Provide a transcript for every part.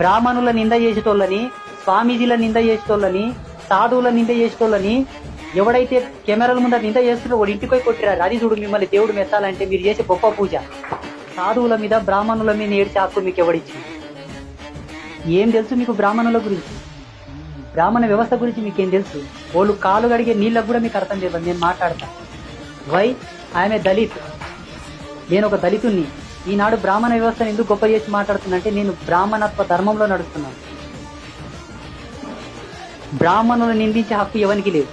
బ్రాహ్మణుల నింద చేసేటోళ్ళని, స్వామీజీల నింద చేసేటోళ్ళని, సాధువుల నింద చేసేటోళ్ళని ఎవడైతే కెమెరాల ముందర నింద చేస్తున్నారో వాడు ఇంటికి పోయి కొట్టిరారు. అది చూడు మిమ్మల్ని దేవుడు మెచ్చాలంటే మీరు చేసే గొప్ప పూజ. సాధువుల మీద బ్రాహ్మణుల మీద ఏడ్చే హక్కు మీకు ఎవడిచ్చింది? ఏం తెలుసు మీకు బ్రాహ్మణుల గురించి? బ్రాహ్మణ వ్యవస్థ గురించి మీకేం తెలుసు? వాళ్ళు కాలు గడిగే నీళ్ళకు కూడా మీకు అర్థం లేదు. నేను మాట్లాడతా. వై ఐఎమ్ ఏ దళిత్, నేను ఒక దళితుణ్ణి. ఈనాడు బ్రాహ్మణ వ్యవస్థను ఎందుకు గొప్ప చేసి మాట్లాడుతున్నంటే నేను బ్రాహ్మణత్వ ధర్మంలో నడుస్తున్నాను. బ్రాహ్మణులను నిందించే హక్కు ఎవరికి లేదు.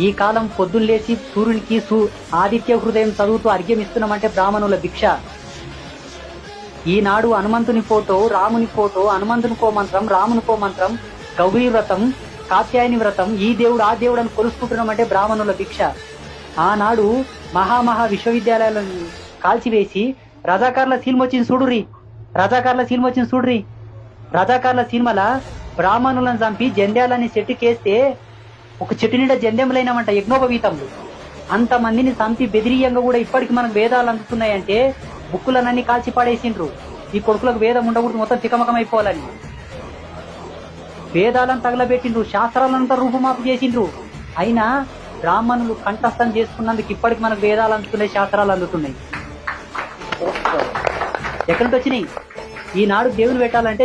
ఈ కాలం పొద్దున్న లేచి సూర్యునికి ఆదిత్య హృదయం చదువుతూ అర్ఘ్యం ఇస్తున్నామంటే బ్రాహ్మణుల భిక్ష. ఈనాడు హనుమంతుని ఫోటో, రాముని ఫోటో, హనుమంతునికో మంత్రం, రామునికో మంత్రం, గౌరీ వ్రతం, కాత్యాయని వ్రతం, ఈ దేవుడు ఆ దేవుడు అని కొలుసుకుంటున్నామంటే బ్రాహ్మణుల భిక్ష. ఆనాడు మహా విశ్వవిద్యాలయాలను కాల్చివేసి రజాకార్ల సినిమా వచ్చింది చూడుర్రి. రజాకార్ల సినిమాల బ్రాహ్మణులను చంపి జంధ్యాలని చెట్టుకేస్తే ఒక చెట్టు నిండా జంధ్యములైనమంట యజ్ఞోపవీతములు. అంతమందిని చంపి బెదిరియంగా కూడా ఇప్పటికి మనకు వేదాలు అందుతున్నాయంటే బుక్కులనన్నీ కాల్చి పాడేసిండ్రు. ఈ కొడుకులకు వేదం ఉండకూడదు, మొత్తం తికమకం అయిపోవాలని వేదాలను తగలబెట్టిండ్రు, శాస్త్రాలంతా రూపుమాపు చేసిండ్రు. అయినా బ్రాహ్మణులు కంఠస్థం చేసుకున్నందుకు ఇప్పటికి మనకు వేదాలు అందుతున్నాయి, శాస్త్రాలు అందుతున్నాయి. ఎక్కడి నుంచి వచ్చినాయి? ఈనాడు దేవుని పెట్టాలంటే